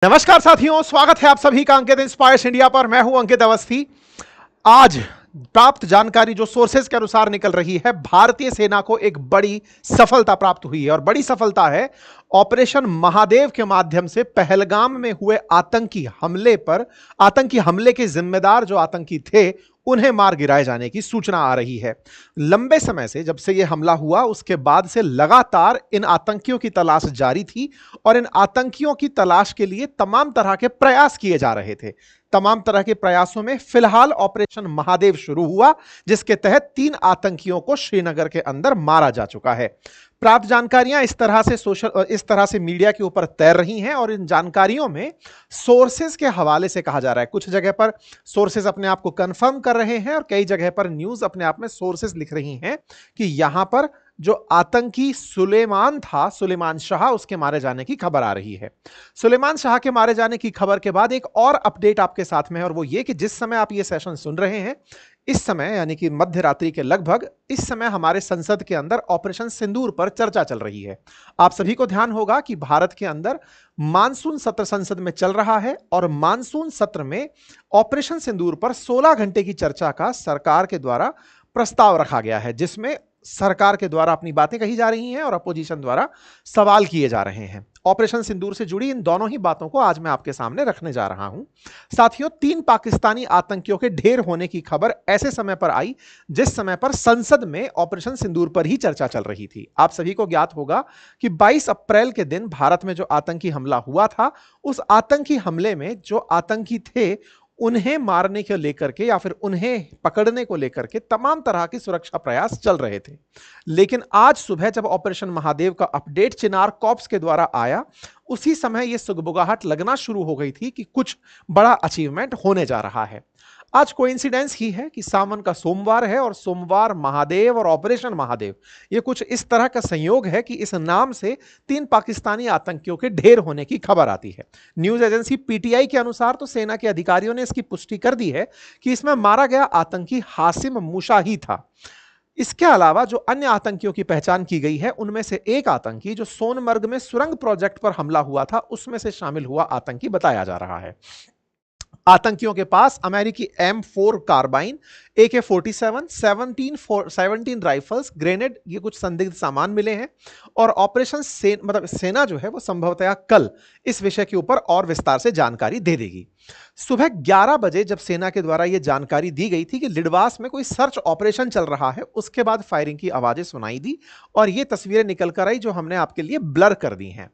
नमस्कार साथियों, स्वागत है आप सभी का अंकित इंस्पायर्स इंडिया पर। मैं हूं अंकित अवस्थी। आज प्राप्त जानकारी जो सोर्सेज के अनुसार निकल रही है, भारतीय सेना को एक बड़ी सफलता प्राप्त हुई है और बड़ी सफलता है ऑपरेशन महादेव के माध्यम से पहलगाम में हुए आतंकी हमले के जिम्मेदार जो आतंकी थे उन्हें मार गिराए जाने की सूचना आ रही है। लंबे समय से जब से यह हमला हुआ उसके बाद से लगातार इन आतंकियों की तलाश जारी थी और इन आतंकियों की तलाश के लिए तमाम तरह के प्रयास किए जा रहे थे। तमाम तरह के प्रयासों में फिलहाल ऑपरेशन महादेव शुरू हुआ, जिसके तहत 3 आतंकियों को श्रीनगर के अंदर मारा जा चुका है। प्राप्त जानकारियां इस तरह से मीडिया के ऊपर तैर रही हैं और इन जानकारियों में सोर्सेज के हवाले से कहा जा रहा है। कुछ जगह पर सोर्सेज अपने आप को कंफर्म कर रहे हैं और कई जगह पर न्यूज अपने आप में सोर्सेज लिख रही हैं कि यहां पर जो आतंकी सुलेमान शाह, उसके मारे जाने की खबर आ रही है। सुलेमान शाह के मारे जाने की खबर के बाद एक और अपडेट आपके साथ में है और वो ये कि जिस समय आप ये सेशन सुन रहे हैं, इस समय यानी कि मध्य रात्रि के लगभग इस समय हमारे संसद के अंदर ऑपरेशन सिंदूर पर चर्चा चल रही है। आप सभी को ध्यान होगा कि भारत के अंदर मानसून सत्र संसद में चल रहा है और मानसून सत्र में ऑपरेशन सिंदूर पर 16 घंटे की चर्चा का सरकार के द्वारा प्रस्ताव रखा गया है, जिसमें सरकार के द्वारा अपनी बातें कही जा रही हैं और अपोजिशन द्वारा सवाल किए जा रहे हैं। ऑपरेशन सिंदूर से जुड़ी इन दोनों ही बातों को आज मैं आपके सामने रखने जा रहा हूं। साथियों, 3 पाकिस्तानी आतंकियों के ढेर होने की खबर ऐसे समय पर आई जिस समय पर संसद में ऑपरेशन सिंदूर पर ही चर्चा चल रही थी। आप सभी को ज्ञात होगा कि 22 अप्रैल के दिन भारत में जो आतंकी हमला हुआ था, उस आतंकी हमले में जो आतंकी थे उन्हें मारने को लेकर के या फिर उन्हें पकड़ने को लेकर के तमाम तरह के सुरक्षा प्रयास चल रहे थे। लेकिन आज सुबह जब ऑपरेशन महादेव का अपडेट चिनार कॉर्प्स के द्वारा आया, उसी समय यह सुगबुगाहट लगना शुरू हो गई थी कि कुछ बड़ा अचीवमेंट होने जा रहा है। आज कोइंसिडेंस ही है कि सावन का सोमवार है और सोमवार महादेव और ऑपरेशन महादेव, ये कुछ इस तरह का संयोग है कि इस नाम से 3 पाकिस्तानी आतंकियों के ढेर होने की खबर आती है। न्यूज एजेंसी पीटीआई के अनुसार तो सेना के अधिकारियों ने इसकी पुष्टि कर दी है कि इसमें मारा गया आतंकी हासिम मूसा ही था। इसके अलावा जो अन्य आतंकियों की पहचान की गई है, उनमें से एक आतंकी जो सोनमर्ग में सुरंग प्रोजेक्ट पर हमला हुआ था, उसमें से शामिल हुआ आतंकी बताया जा रहा है। आतंकियों के पास अमेरिकी M4 carbene, AK-47, 17 rifles, grenade, ये कुछ संदिग्ध सामान मिले हैं और ऑपरेशन सेना जो है वो संभवतः कल इस विषय के ऊपर और विस्तार से जानकारी दे देगी। सुबह 11 बजे जब सेना के द्वारा यह जानकारी दी गई थी कि लिडवास में कोई सर्च ऑपरेशन चल रहा है, उसके बाद फायरिंग की आवाजें सुनाई दी और ये तस्वीरें निकल कर आई जो हमने आपके लिए ब्लर कर दी हैं।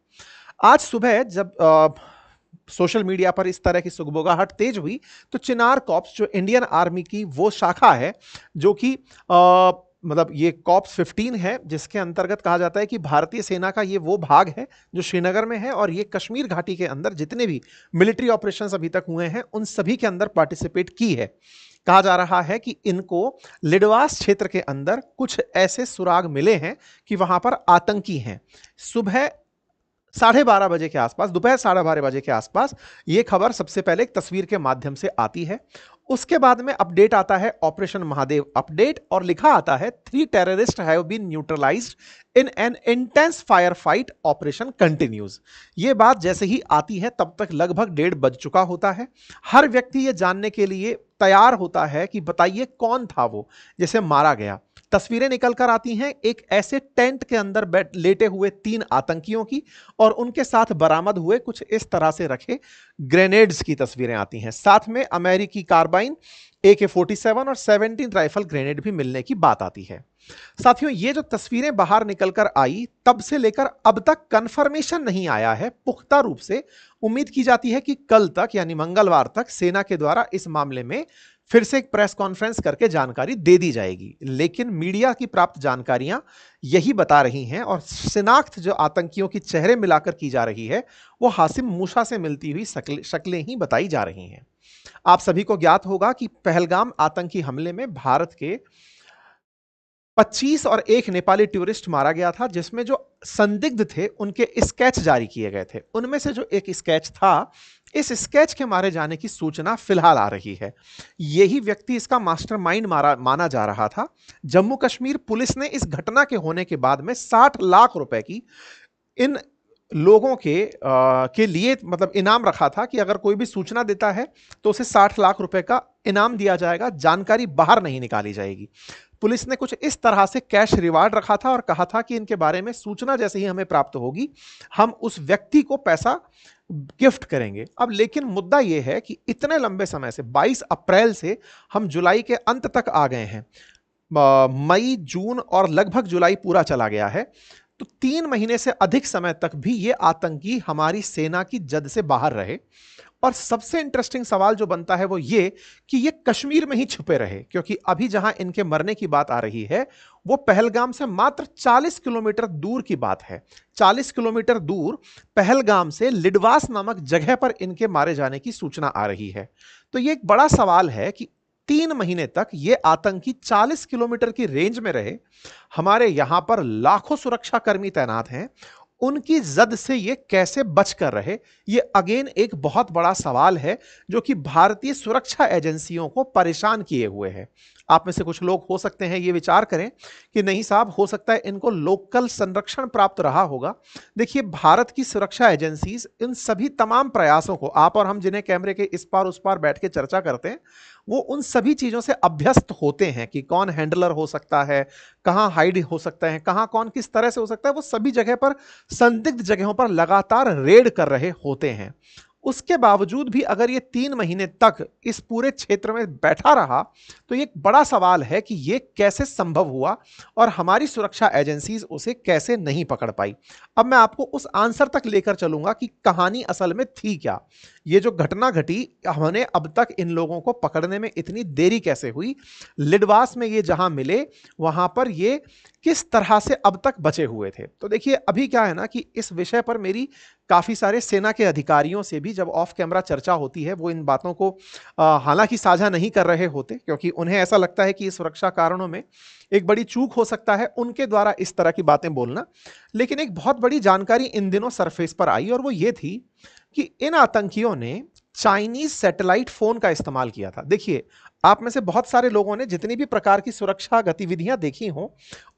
आज सुबह जब सोशल मीडिया पर इस तरह की सुगबुगाहट तेज हुई तो चिनार कॉर्प्स जो इंडियन आर्मी की वो शाखा है, जो कि ये कॉर्प्स 15 है, जिसके अंतर्गत कहा जाता है कि भारतीय सेना का ये वो भाग है जो श्रीनगर में है और ये कश्मीर घाटी के अंदर जितने भी मिलिट्री ऑपरेशंस अभी तक हुए हैं उन सभी के अंदर पार्टिसिपेट की है। कहा जा रहा है कि इनको लिडवास क्षेत्र के अंदर कुछ ऐसे सुराग मिले हैं कि वहां पर आतंकी हैं। सुबह 12:30 बजे के आसपास, दोपहर 12:30 बजे के आसपास यह खबर सबसे पहले एक तस्वीर के माध्यम से आती है। उसके बाद में अपडेट आता है ऑपरेशन महादेव अपडेट और लिखा आता है 3 terrorist have been neutralized in an intense fire fight, operation continues. यह बात जैसे ही आती है तब तक लगभग 1:30 बज चुका होता है। हर व्यक्ति यह जानने के लिए तैयार होता है कि बताइए कौन था वो जिसे मारा गया। तस्वीरें निकल कर आती हैं एक ऐसे टेंट के अंदर लेटे हुए 3 आतंकियों की और उनके साथ बरामद हुए कुछ इस तरह से रखे ग्रेनेड्स की तस्वीरें आती हैं। साथ में अमेरिकी कार्बाइन, AK-47 और 17 राइफल ग्रेनेड भी मिलने की बात आती है। साथियों, ये जो तस्वीरें बाहर निकलकर आई तब से लेकर अब तक कंफर्मेशन नहीं आया है पुख्ता रूप से। उम्मीद की जाती है कि कल तक यानी मंगलवार तक सेना के द्वारा इस मामले में फिर से एक प्रेस कॉन्फ्रेंस करके जानकारी दे दी जाएगी। लेकिन मीडिया की प्राप्त जानकारियां यही बता रही हैं और शिनाख्त जो आतंकियों की चेहरे मिलाकर की जा रही है वो हासिम मूसा से मिलती हुई शक्लें ही बताई जा रही हैं। आप सभी को ज्ञात होगा कि पहलगाम आतंकी हमले में भारत के 25 और एक नेपाली टूरिस्ट मारा गया था, जिसमें जो संदिग्ध थे उनके स्केच जारी किए गए थे। उनमें से जो एक स्केच था, इस स्केच के मारे जाने की सूचना फिलहाल आ रही है। यही व्यक्ति इसका मास्टरमाइंड माना जा रहा था। जम्मू कश्मीर पुलिस ने इस घटना के होने के बाद में 60 लाख रुपए की इन लोगों के लिए मतलब इनाम रखा था कि अगर कोई भी सूचना देता है तो उसे 60 लाख रुपए का इनाम दिया जाएगा, जानकारी बाहर नहीं निकाली जाएगी। पुलिस ने कुछ इस तरह से कैश रिवार्ड रखा था और कहा था कि इनके बारे में सूचना जैसे ही हमें प्राप्त होगी हम उस व्यक्ति को पैसा गिफ्ट करेंगे। अब लेकिन मुद्दा यह है कि इतने लंबे समय से 22 अप्रैल से हम जुलाई के अंत तक आ गए हैं, मई जून और लगभग जुलाई पूरा चला गया है, तो 3 महीने से अधिक समय तक भी ये आतंकी हमारी सेना की जद से बाहर रहे। और सबसे इंटरेस्टिंग सवाल जो बनता है वो ये कि ये कश्मीर में ही छुपे रहे, क्योंकि अभी जहां इनके मरने की बात आ रही है वो पहलगाम से मात्र 40 किलोमीटर दूर की बात है। 40 किलोमीटर दूर पहलगाम से लिडवास नामक जगह पर इनके मारे जाने की सूचना आ रही है। तो ये एक बड़ा सवाल है कि 3 महीने तक ये आतंकी 40 किलोमीटर की रेंज में रहे, हमारे यहां पर लाखों सुरक्षा कर्मी तैनात हैं, उनकी जद से ये कैसे बचकर रहे, ये अगेन एक बहुत बड़ा सवाल है जो कि भारतीय सुरक्षा एजेंसियों को परेशान किए हुए है। आप में से कुछ लोग हो सकते हैं ये विचार करें कि नहीं साहब, हो सकता है इनको लोकल संरक्षण प्राप्त रहा होगा। देखिए, भारत की सुरक्षा एजेंसीज इन सभी तमाम प्रयासों को, आप और हम जिन्हें कैमरे के इस पार उस पार बैठ के चर्चा करते हैं, वो उन सभी चीजों से अभ्यस्त होते हैं कि कौन हैंडलर हो सकता है, कहां हाइड हो सकता है, कहां कौन किस तरह से हो सकता है। वो सभी जगह पर, संदिग्ध जगहों पर लगातार रेड कर रहे होते हैं। उसके बावजूद भी अगर ये 3 महीने तक इस पूरे क्षेत्र में बैठा रहा तो ये एक बड़ा सवाल है कि ये कैसे संभव हुआ और हमारी सुरक्षा एजेंसीज उसे कैसे नहीं पकड़ पाई। अब मैं आपको उस आंसर तक लेकर चलूंगा कि कहानी असल में थी क्या, ये जो घटना घटी, हमने अब तक इन लोगों को पकड़ने में इतनी देरी कैसे हुई, लिडवास में ये जहां मिले वहां पर ये किस तरह से अब तक बचे हुए थे। तो देखिए, अभी क्या है ना कि इस विषय पर मेरी काफी सारे सेना के अधिकारियों से भी जब ऑफ कैमरा चर्चा होती है, वो इन बातों को हालांकि साझा नहीं कर रहे होते, क्योंकि उन्हें ऐसा लगता है कि सुरक्षा कारणों में एक बड़ी चूक हो सकता है उनके द्वारा इस तरह की बातें बोलना। लेकिन एक बहुत बड़ी जानकारी इन दिनों सरफेस पर आई और वो ये थी कि इन आतंकियों ने चाइनीज सैटेलाइट फोन का इस्तेमाल किया था। देखिए, आप में से बहुत सारे लोगों ने जितनी भी प्रकार की सुरक्षा गतिविधियां देखी हों,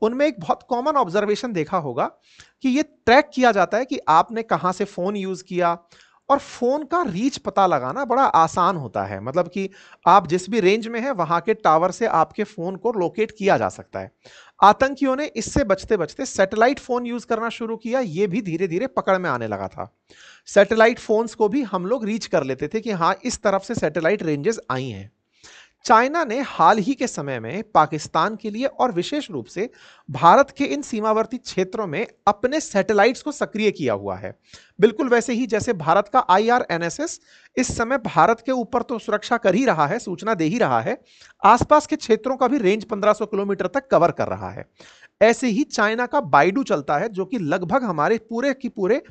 उनमें एक बहुत कॉमन ऑब्जर्वेशन देखा होगा कि यह ट्रैक किया जाता है कि आपने कहां से फोन यूज किया, और फोन का रीच पता लगाना बड़ा आसान होता है। मतलब कि आप जिस भी रेंज में हैं वहां के टावर से आपके फोन को लोकेट किया जा सकता है। आतंकियों ने इससे बचते बचते सैटेलाइट फोन यूज करना शुरू किया, यह भी धीरे धीरे पकड़ में आने लगा था। सैटेलाइट फोन्स को भी हम लोग रीच कर लेते थे कि हां, इस तरफ से सैटेलाइट रेंजेस आई हैं। चाइना ने हाल ही के समय में पाकिस्तान के लिए और विशेष रूप से भारत के इन सीमावर्ती क्षेत्रों में अपने सैटेलाइट्स को सक्रिय किया हुआ है। बिल्कुल वैसे ही जैसे भारत का IRNSS इस समय भारत के ऊपर तो सुरक्षा कर ही रहा है, सूचना दे ही रहा है, आसपास के क्षेत्रों का भी रेंज 1500 किलोमीटर तक कवर कर रहा है। ऐसे ही चाइना का बाइडू चलता है जो कि लगभग हमारे पूरे की पूरे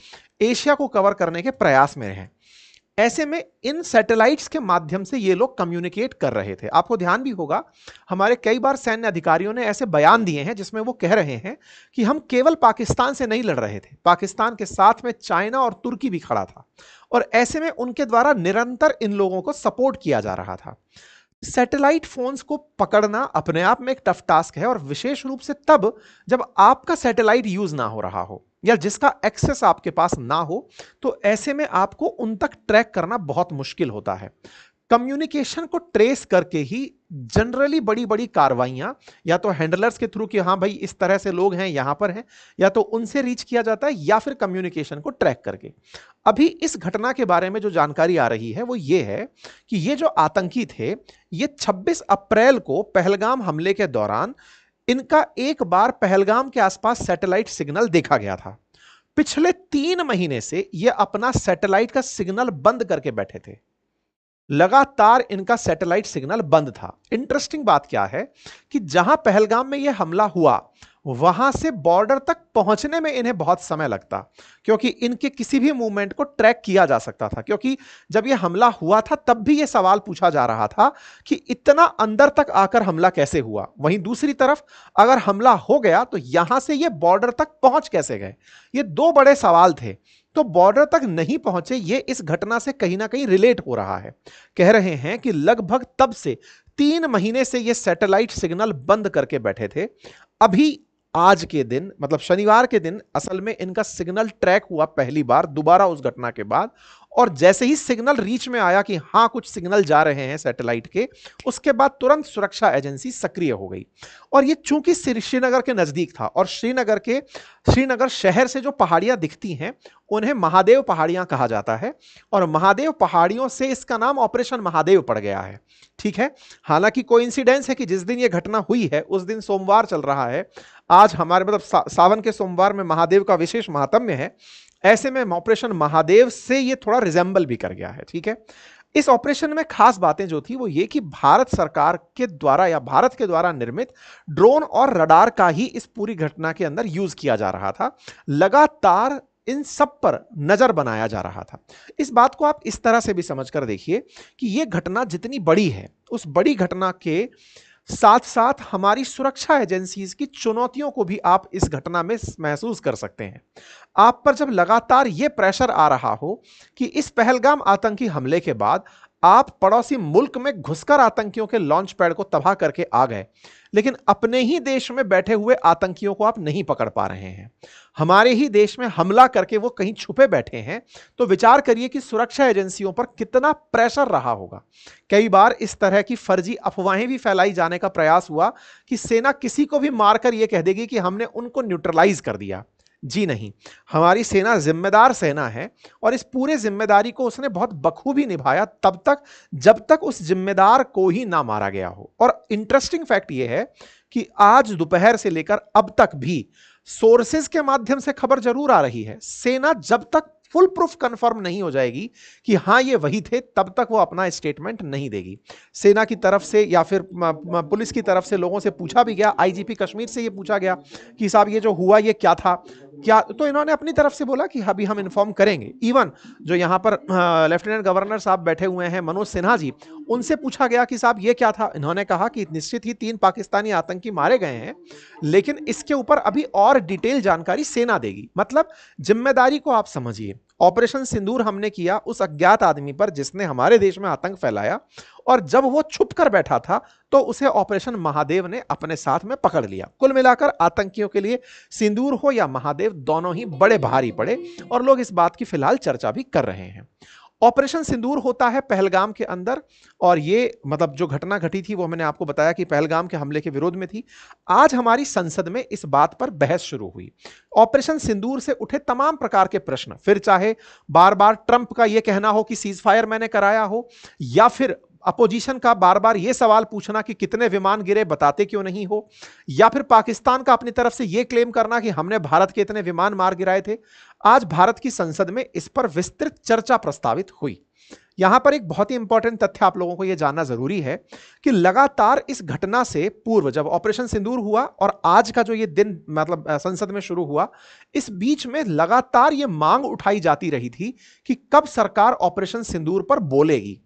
एशिया को कवर करने के प्रयास में है। ऐसे में इन सैटेलाइट्स के माध्यम से ये लोग कम्युनिकेट कर रहे थे। आपको ध्यान भी होगा, हमारे कई बार सैन्य अधिकारियों ने ऐसे बयान दिए हैं जिसमें वो कह रहे हैं कि हम केवल पाकिस्तान से नहीं लड़ रहे थे, पाकिस्तान के साथ में चाइना और तुर्की भी खड़ा था, और ऐसे में उनके द्वारा निरंतर इन लोगों को सपोर्ट किया जा रहा था। सैटेलाइट फोन्स को पकड़ना अपने आप में एक टफ टास्क है, और विशेष रूप से तब जब आपका सैटेलाइट यूज ना हो रहा हो या जिसका एक्सेस आपके पास ना हो, तो ऐसे में आपको उन तक ट्रैक करना बहुत मुश्किल होता है। कम्युनिकेशन को ट्रेस करके ही जनरली बड़ी बड़ी कार्रवाइयां या तो हैंडलर्स के थ्रू कि हाँ भाई इस तरह से लोग हैं यहां पर हैं, या तो उनसे रीच किया जाता है, या फिर कम्युनिकेशन को ट्रैक करके। अभी इस घटना के बारे में जो जानकारी आ रही है वो ये है कि ये जो आतंकी थे, ये 26 अप्रैल को पहलगाम हमले के दौरान इनका एक बार पहलगाम के आसपास सैटेलाइट सिग्नल देखा गया था। पिछले 3 महीने से ये अपना सैटेलाइट का सिग्नल बंद करके बैठे थे, लगातार इनका सैटेलाइट सिग्नल बंद था। इंटरेस्टिंग बात क्या है कि जहां पहलगाम में यह हमला हुआ वहां से बॉर्डर तक पहुंचने में इन्हें बहुत समय लगता, क्योंकि इनके किसी भी मूवमेंट को ट्रैक किया जा सकता था। क्योंकि जब यह हमला हुआ था तब भी यह सवाल पूछा जा रहा था कि इतना अंदर तक आकर हमला कैसे हुआ, वहीं दूसरी तरफ अगर हमला हो गया तो यहां से यह बॉर्डर तक पहुंच कैसे गए। ये दो बड़े सवाल थे। तो बॉर्डर तक नहीं पहुंचे, ये इस घटना से कहीं ना कहीं रिलेट हो रहा है। कह रहे हैं कि लगभग तब से 3 महीने से ये सैटेलाइट सिग्नल बंद करके बैठे थे। अभी आज के दिन मतलब शनिवार के दिन असल में इनका सिग्नल ट्रैक हुआ पहली बार दोबारा उस घटना के बाद, और जैसे ही सिग्नल रीच में आया कि हां कुछ सिग्नल जा रहे हैं सैटेलाइट के, उसके बाद तुरंत सुरक्षा एजेंसी सक्रिय हो गई। और ये चूंकि श्रीनगर के नजदीक था और श्रीनगर शहर से जो पहाड़ियां दिखती हैं उन्हें महादेव पहाड़ियां कहा जाता है, और महादेव पहाड़ियों से इसका नाम ऑपरेशन महादेव पड़ गया है। ठीक है, हालांकि कोइंसिडेंस है कि जिस दिन यह घटना हुई है उस दिन सोमवार चल रहा है। आज हमारे मतलब सावन के सोमवार में महादेव का विशेष महात्म्य है, ऐसे में ऑपरेशन महादेव से ये थोड़ा रिजेंबल भी कर गया है। ठीक है, इस ऑपरेशन में खास बातें जो थी वो ये कि भारत सरकार के द्वारा या भारत के द्वारा निर्मित ड्रोन और रडार का ही इस पूरी घटना के अंदर यूज किया जा रहा था। लगातार इन सब पर नजर बनाया जा रहा था। इस बात को आप इस तरह से भी समझकर देखिए कि यह घटना जितनी बड़ी है, उस बड़ी घटना के साथ साथ हमारी सुरक्षा एजेंसीज की चुनौतियों को भी आप इस घटना में महसूस कर सकते हैं। आप पर जब लगातार यह प्रेशर आ रहा हो कि इस पहलगाम आतंकी हमले के बाद आप पड़ोसी मुल्क में घुसकर आतंकियों के लॉन्च पैड को तबाह करके आ गए, लेकिन अपने ही देश में बैठे हुए आतंकियों को आप नहीं पकड़ पा रहे हैं, हमारे ही देश में हमला करके वो कहीं छुपे बैठे हैं, तो विचार करिए कि सुरक्षा एजेंसियों पर कितना प्रेशर रहा होगा। कई बार इस तरह की फर्जी अफवाहें भी फैलाई जाने का प्रयास हुआ कि सेना किसी को भी मारकर यह कह देगी कि हमने उनको न्यूट्रलाइज कर दिया। जी नहीं, हमारी सेना जिम्मेदार सेना है और इस पूरे जिम्मेदारी को उसने बहुत बखूबी निभाया तब तक जब तक उस जिम्मेदार को ही ना मारा गया हो। और इंटरेस्टिंग फैक्ट यह है कि आज दोपहर से लेकर अब तक भी सोर्सेज के माध्यम से खबर जरूर आ रही है, सेना जब तक फुल प्रूफ कंफर्म नहीं हो जाएगी कि हां ये वही थे तब तक वो अपना स्टेटमेंट नहीं देगी। सेना की तरफ से या फिर पुलिस की तरफ से लोगों से पूछा भी गया, आईजीपी कश्मीर से ये पूछा गया कि साहब ये जो हुआ ये क्या था, क्या, तो इन्होंने अपनी तरफ से बोला कि अभी हम इन्फॉर्म करेंगे। इवन जो यहां पर लेफ्टिनेंट गवर्नर साहब बैठे हुए हैं मनोज सिन्हा जी, उनसे पूछा गया कि साहब ये क्या था, इन्होंने कहा कि निश्चित ही 3 पाकिस्तानी आतंकी मारे गए हैं, लेकिन इसके ऊपर अभी और डिटेल जानकारी सेना देगी। मतलब जिम्मेदारी को आप समझिए, ऑपरेशन सिंदूर हमने किया उस अज्ञात आदमी पर जिसने हमारे देश में आतंक फैलाया, और जब वो छुप कर बैठा था तो उसे ऑपरेशन महादेव ने अपने साथ में पकड़ लिया। कुल मिलाकर आतंकियों के लिए सिंदूर हो या महादेव दोनों ही बड़े भारी पड़े, और लोग इस बात की फिलहाल चर्चा भी कर रहे हैं। ऑपरेशन सिंदूर होता है पहलगाम के अंदर, और ये मतलब जो घटना घटी थी वो मैंने आपको बताया कि पहलगाम के हमले के विरोध में थी। आज हमारी संसद में इस बात पर बहस शुरू हुई। ऑपरेशन सिंदूर से उठे तमाम प्रकार के प्रश्न, फिर चाहे बार बार ट्रंप का यह कहना हो कि सीज फायर मैंने कराया हो, या फिर अपोजिशन का बार बार यह सवाल पूछना कि कितने विमान गिरे बताते क्यों नहीं हो, या फिर पाकिस्तान का अपनी तरफ से यह क्लेम करना कि हमने भारत के इतने विमान मार गिराए थे। आज भारत की संसद में इस पर विस्तृत चर्चा प्रस्तावित हुई। यहां पर एक बहुत ही इंपॉर्टेंट तथ्य आप लोगों को यह जानना जरूरी है कि लगातार इस घटना से पूर्व जब ऑपरेशन सिंदूर हुआ और आज का जो ये दिन मतलब संसद में शुरू हुआ, इस बीच में लगातार ये मांग उठाई जाती रही थी कि कब सरकार ऑपरेशन सिंदूर पर बोलेगी।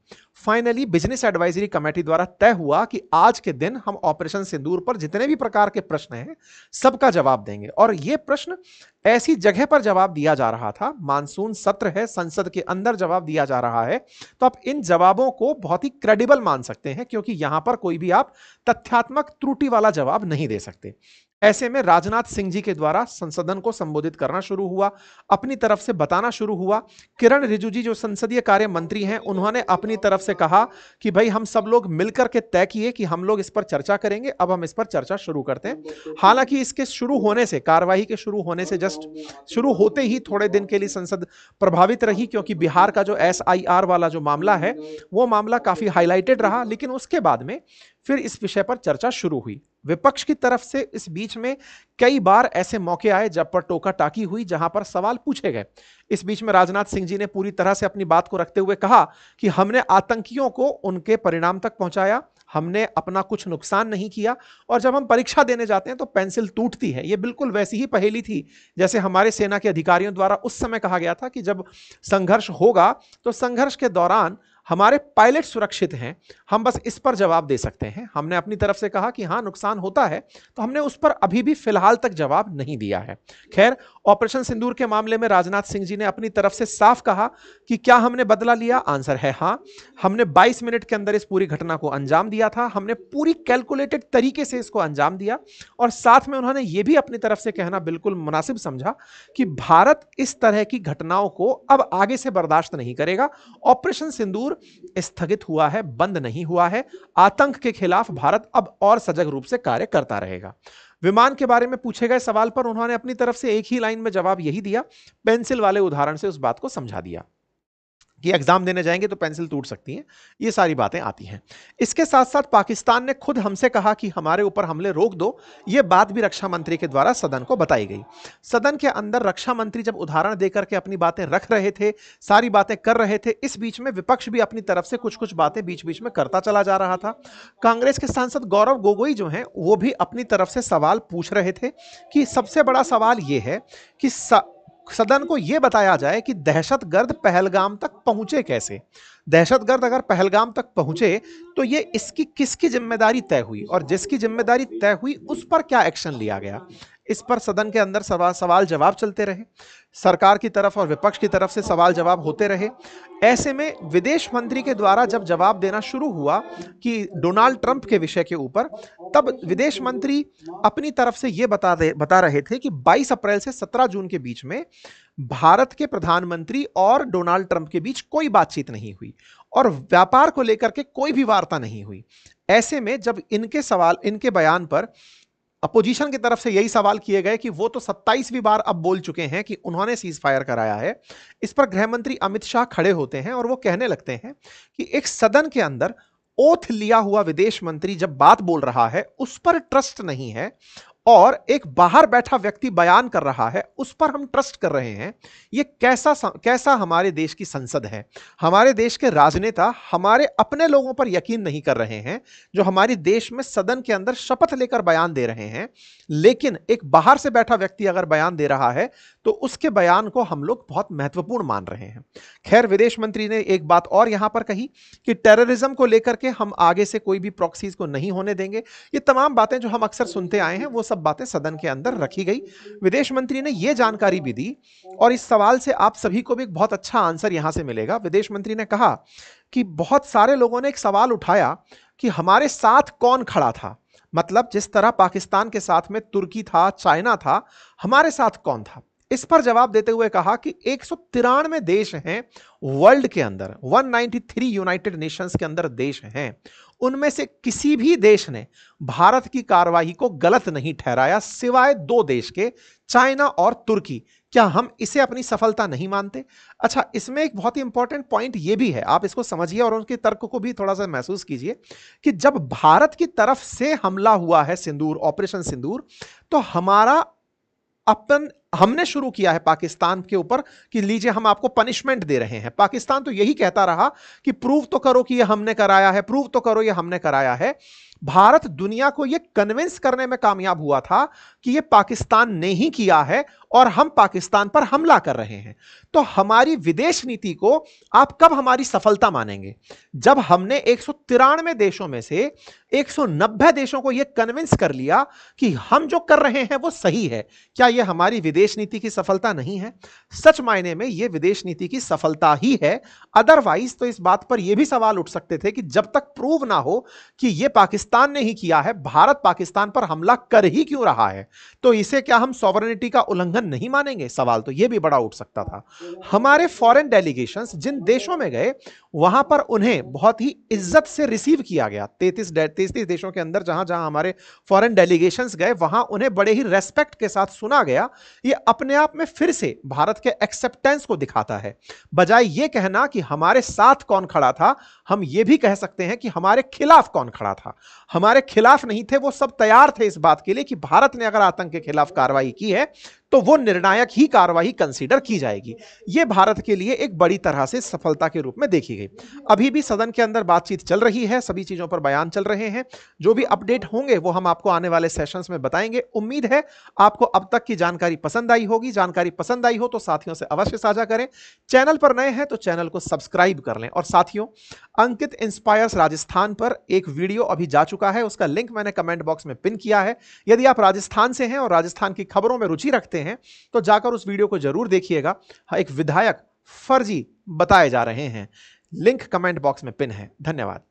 फाइनली बिजनेस एडवाइजरी कमेटी द्वारा तय हुआ कि आज के दिन हम ऑपरेशन सिंदूर पर जितने भी प्रकार के प्रश्न हैं सबका जवाब देंगे, और यह प्रश्न ऐसी जगह पर जवाब दिया जा रहा था, मानसून सत्र है, संसद के अंदर जवाब दिया जा रहा है, तो आप इन जवाबों को बहुत ही क्रेडिबल मान सकते हैं, क्योंकि यहां पर कोई भी आप तथ्यात्मक त्रुटि वाला जवाब नहीं दे सकते। ऐसे में राजनाथ सिंह जी के द्वारा संसदन को संबोधित करना शुरू हुआ, अपनी तरफ से बताना शुरू हुआ। किरण रिजिजू जी जो संसदीय कार्य मंत्री हैं, उन्होंने अपनी तरफ से कहा कि भाई हम सब लोग मिलकर के तय किए कि हम लोग इस पर चर्चा करेंगे, अब हम इस पर चर्चा शुरू करते हैं। हालांकि इसके शुरू होने से, कार्यवाही के शुरू होने से जस्ट शुरू होते ही थोड़े दिन के लिए संसद प्रभावित रही, क्योंकि बिहार का जो SIR वाला जो मामला है वो मामला काफी हाईलाइटेड रहा, लेकिन उसके बाद में फिर इस विषय पर चर्चा शुरू हुई। विपक्ष की तरफ से इस बीच में कई बार ऐसे मौके आए जब पर टोका टाकी हुई, जहां पर सवाल पूछे गए। इस बीच में राजनाथ सिंह जी ने पूरी तरह से अपनी बात को रखते हुए कहा कि हमने आतंकियों को उनके परिणाम तक पहुंचाया, हमने अपना कुछ नुकसान नहीं किया, और जब हम परीक्षा देने जाते हैं तो पेंसिल टूटती है। यह बिल्कुल वैसी ही पहेली थी जैसे हमारे सेना के अधिकारियों द्वारा उस समय कहा गया था कि जब संघर्ष होगा तो संघर्ष के दौरान हमारे पायलट सुरक्षित हैं, हम बस इस पर जवाब दे सकते हैं। हमने अपनी तरफ से कहा कि हां नुकसान होता है, तो हमने उस पर अभी भी फिलहाल तक जवाब नहीं दिया है। खैर, ऑपरेशन सिंदूर के मामले में राजनाथ सिंह जी ने अपनी तरफ से साफ कहा कि क्या हमने बदला लिया? आंसर है हां। हमने 22 मिनट के अंदर इस पूरी घटना को अंजाम दिया था, हमने पूरी कैलकुलेटेड तरीके से इसको अंजाम दिया। और साथ में उन्होंने यह भी अपनी तरफ से कहना बिल्कुल मुनासिब समझा कि भारत इस तरह की घटनाओं को अब आगे से बर्दाश्त नहीं करेगा। ऑपरेशन सिंदूर स्थगित हुआ है, बंद नहीं हुआ है। आतंक के खिलाफ भारत अब और सजग रूप से कार्य करता रहेगा। विमान के बारे में पूछे गए सवाल पर उन्होंने अपनी तरफ से एक ही लाइन में जवाब यही दिया, पेंसिल वाले उदाहरण से उस बात को समझा दिया कि एग्जाम देने जाएंगे तो पेंसिल टूट सकती है, ये सारी बातें आती हैं। इसके साथ साथ पाकिस्तान ने खुद हमसे कहा कि हमारे ऊपर हमले रोक दो, ये बात भी रक्षा मंत्री के द्वारा सदन को बताई गई। सदन के अंदर रक्षा मंत्री जब उदाहरण देकर के अपनी बातें रख रहे थे, सारी बातें कर रहे थे, इस बीच में विपक्ष भी अपनी तरफ से कुछ कुछ बातें बीच बीच में करता चला जा रहा था। कांग्रेस के सांसद गौरव गोगोई जो हैं वो भी अपनी तरफ से सवाल पूछ रहे थे कि सबसे बड़ा सवाल यह है कि सदन को यह बताया जाए कि दहशतगर्द पहलगाम तक पहुंचे कैसे। दहशतगर्द अगर पहलगाम तक पहुंचे तो ये इसकी किसकी जिम्मेदारी तय हुई, और जिसकी जिम्मेदारी तय हुई उस पर क्या एक्शन लिया गया। इस पर सदन के अंदर सवाल जवाब चलते रहे, सरकार की तरफ और विपक्ष की तरफ से सवाल जवाब होते रहे। ऐसे में विदेश मंत्री के द्वारा जब जवाब देना शुरू हुआ कि डोनाल्ड ट्रंप के विषय के ऊपर, तब विदेश मंत्री अपनी तरफ से यह बता रहे थे कि 22 अप्रैल से 17 जून के बीच में भारत के प्रधानमंत्री और डोनाल्ड ट्रंप के बीच कोई बातचीत नहीं हुई और व्यापार को लेकर के कोई भी वार्ता नहीं हुई। ऐसे में जब इनके बयान पर अपोजिशन की तरफ से यही सवाल किए गए कि वो तो 27वीं बार अब बोल चुके हैं कि उन्होंने सीज फायर कराया है, इस पर गृह मंत्री अमित शाह खड़े होते हैं और वो कहने लगते हैं कि एक सदन के अंदर ओथ लिया हुआ विदेश मंत्री जब बात बोल रहा है उस पर ट्रस्ट नहीं है, और एक बाहर बैठा व्यक्ति बयान कर रहा है उस पर हम ट्रस्ट कर रहे हैं। ये कैसा हमारे देश की संसद है। हमारे देश के राजनेता हमारे अपने लोगों पर यकीन नहीं कर रहे हैं, जो हमारे देश में सदन के अंदर शपथ लेकर बयान दे रहे हैं, लेकिन एक बाहर से बैठा व्यक्ति अगर बयान दे रहा है तो उसके बयान को हम लोग बहुत महत्वपूर्ण मान रहे हैं। खैर, विदेश मंत्री ने एक बात और यहां पर कही कि टेररिज्म को लेकर के हम आगे से कोई भी प्रॉक्सीज को नहीं होने देंगे। ये तमाम बातें जो हम अक्सर सुनते आए हैं वो सब बातें सदन के अंदर रखी गई। विदेश मंत्री ने यह जानकारी भी दी, और इस सवाल से आप सभी को भी एक बहुत अच्छा आंसर यहां से मिलेगा। विदेश मंत्री ने कहा कि बहुत सारे लोगों ने एक सवाल उठाया कि हमारे साथ कौन खड़ा था, मतलब जिस तरह पाकिस्तान के साथ में तुर्की था, चाइना था, हमारे साथ कौन था। इस पर जवाब देते हुए कहा कि 193 देश हैं वर्ल्ड के अंदर, 193 यूनाइटेड नेशंस के अंदर देश हैं, उनमें से किसी भी देश ने भारत की कार्रवाई को गलत नहीं ठहराया सिवाय 2 देश के, चाइना और तुर्की। क्या हम इसे अपनी सफलता नहीं मानते? अच्छा, इसमें एक बहुत ही इंपॉर्टेंट पॉइंट यह भी है, आप इसको समझिए और उनके तर्क को भी थोड़ा सा महसूस कीजिए कि जब भारत की तरफ से हमला हुआ है सिंदूर, ऑपरेशन सिंदूर, तो हमने शुरू किया है पाकिस्तान के ऊपर कि लीजिए हम आपको पनिशमेंट दे रहे हैं। पाकिस्तान तो यही कहता रहा कि प्रूव तो करो कि ये हमने कराया है, प्रूव तो करो ये हमने कराया है। भारत दुनिया को यह कन्विंस करने में कामयाब हुआ था कि यह पाकिस्तान ने ही किया है और हम पाकिस्तान पर हमला कर रहे हैं। तो हमारी विदेश नीति को आप कब हमारी सफलता मानेंगे? जब हमने 193 देशों में से 190 देशों को यह कन्विंस कर लिया कि हम जो कर रहे हैं वो सही है। क्या यह हमारी विदेश नीति की सफलता नहीं है? सच मायने में यह विदेश नीति की सफलता ही है। अदरवाइज तो इस बात पर यह भी सवाल उठ सकते थे कि जब तक प्रूव ना हो कि यह पाकिस्तान ने ही किया है, भारत पाकिस्तान पर हमला कर ही क्यों रहा है, तो इसे क्या हम सॉवरेनिटी का उल्लंघन नहीं मानेंगे? सवाल तो यह भी बड़ा उठ सकता था। हमारे फॉरेन डेलीगेशंस जिन देशों में गए वहां पर उन्हें बहुत ही इज्जत से रिसीव किया गया। 33 देशों के अंदर जहां जहां हमारे फॉरेन डेलीगेशंस गए वहां उन्हें बड़े ही रेस्पेक्ट के साथ सुना गया। यह अपने आप में फिर से भारत के एक्सेप्टेंस को दिखाता है। बजाय यह कहना कि हमारे साथ कौन खड़ा था, हम यह भी कह सकते हैं कि हमारे खिलाफ कौन खड़ा था। हमारे खिलाफ नहीं थे, वो सब तैयार थे इस बात के लिए कि भारत ने अगर आतंक के खिलाफ कार्रवाई की है तो वो निर्णायक ही कार्रवाई कंसीडर की जाएगी। ये भारत के लिए एक बड़ी तरह से सफलता के रूप में देखी गई। अभी भी सदन के अंदर बातचीत चल रही है, सभी चीजों पर बयान चल रहे हैं। जो भी अपडेट होंगे वो हम आपको आने वाले सेशंस में बताएंगे। उम्मीद है आपको अब तक की जानकारी पसंद आई होगी। जानकारी पसंद आई हो तो साथियों से अवश्य साझा करें। चैनल पर नए हैं तो चैनल को सब्सक्राइब कर लें। और साथियों, अंकित इंस्पायर्स राजस्थान पर एक वीडियो अभी जा चुका है, उसका लिंक मैंने कमेंट बॉक्स में पिन किया है। यदि आप राजस्थान से हैं और राजस्थान की खबरों में रुचि रखते हैं तो जाकर उस वीडियो को जरूर देखिएगा। एक विधायक फर्जी बताए जा रहे हैं। लिंक कमेंट बॉक्स में पिन है। धन्यवाद।